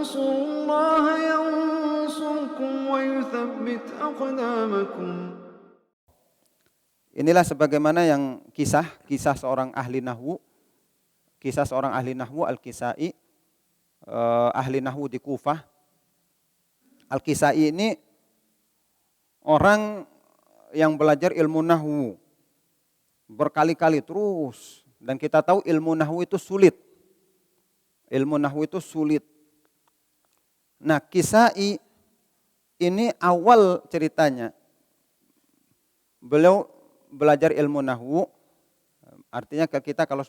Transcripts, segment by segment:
تنصروا الله ينصركم ويثبت أقدامكم. Inilah sebagaimana yang kisah seorang ahli nahwu, Al-Kisai, ahli nahwu di Kufah. Al-Kisai ini orang yang belajar ilmu nahwu berkali-kali terus, dan kita tahu ilmu nahwu itu sulit. Nah, Kisai ini awal ceritanya beliau belajar ilmu nahwu. Artinya kita kalau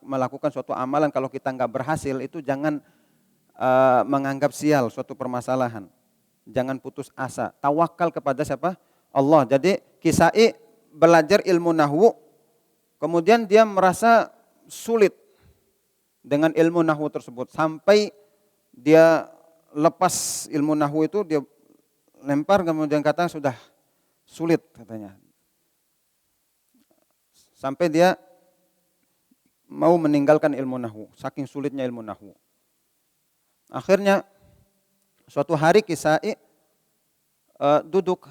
melakukan suatu amalan, kalau kita nggak berhasil itu jangan menganggap sial suatu permasalahan. Jangan putus asa. Tawakal kepada siapa? Allah. Jadi Kisai belajar ilmu nahwu, kemudian dia merasa sulit dengan ilmu nahwu tersebut. Sampai dia lepas ilmu nahwu itu, dia lempar, kemudian kata sudah sulit katanya. Sampai dia mau meninggalkan ilmu nahwu, saking sulitnya ilmu nahwu. Akhirnya suatu hari Kisai duduk.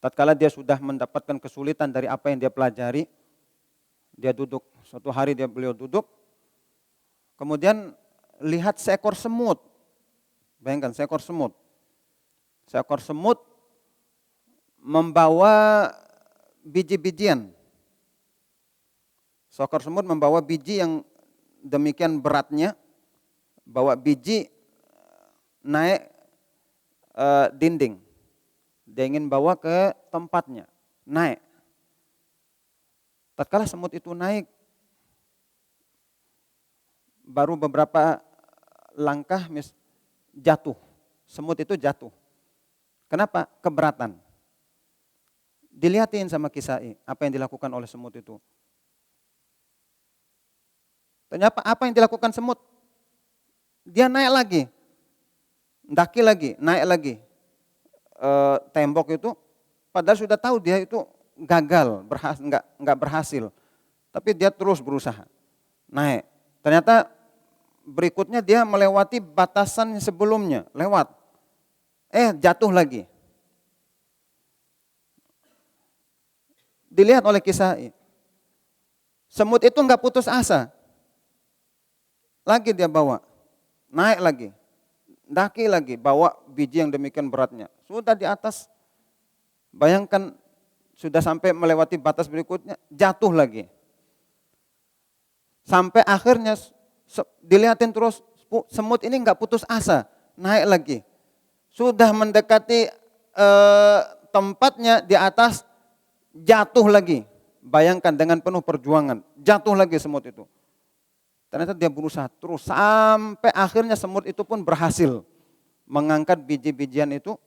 Tatkala dia sudah mendapatkan kesulitan dari apa yang dia pelajari, dia duduk. Suatu hari beliau duduk, kemudian lihat seekor semut. Bayangkan seekor semut. Seekor semut membawa biji-bijian. Seekor semut membawa biji yang demikian beratnya, bawa biji naik dinding. Dia ingin bawa ke tempatnya, naik. Tatkala semut itu naik, baru beberapa langkah jatuh. Semut itu jatuh. Kenapa? Keberatan. Dilihatin sama Kisai apa yang dilakukan oleh semut itu. Ternyata apa yang dilakukan semut? Dia naik lagi, daki lagi, naik lagi tembok itu. Padahal sudah tahu dia itu gagal, nggak berhasil. Tapi dia terus berusaha naik. Ternyata berikutnya dia melewati batasan sebelumnya, lewat. Jatuh lagi. Dilihat oleh Kisai. Semut itu nggak putus asa. Lagi dia bawa, naik lagi, daki lagi, bawa biji yang demikian beratnya. Sudah di atas, bayangkan sudah sampai melewati batas berikutnya, jatuh lagi. Sampai akhirnya dilihatin terus, semut ini nggak putus asa, naik lagi. Sudah mendekati tempatnya di atas, jatuh lagi. Bayangkan dengan penuh perjuangan, jatuh lagi semut itu. Ternyata dia berusaha terus sampai akhirnya semut itu pun berhasil mengangkat biji-bijian itu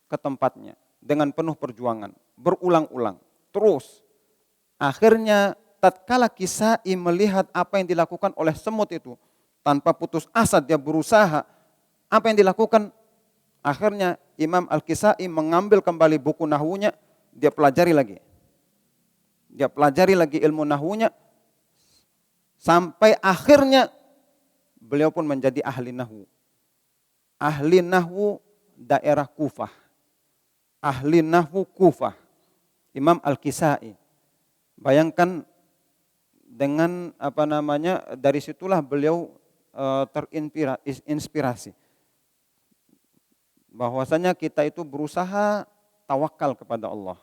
ke tempatnya dengan penuh perjuangan, berulang-ulang, terus. Akhirnya tatkala Kisai melihat apa yang dilakukan oleh semut itu, tanpa putus asa dia berusaha, apa yang dilakukan? Akhirnya Imam Al-Kisai mengambil kembali buku nahwunya, dia pelajari lagi. Dia pelajari lagi ilmu nahwunya, sampai akhirnya beliau pun menjadi ahli nahwu. Ahli nahwu daerah Kufah. Ahli nahwu Kufah. Imam Al-Kisai. Bayangkan dengan dari situlah beliau terinspirasi. Bahwasanya kita itu berusaha tawakal kepada Allah.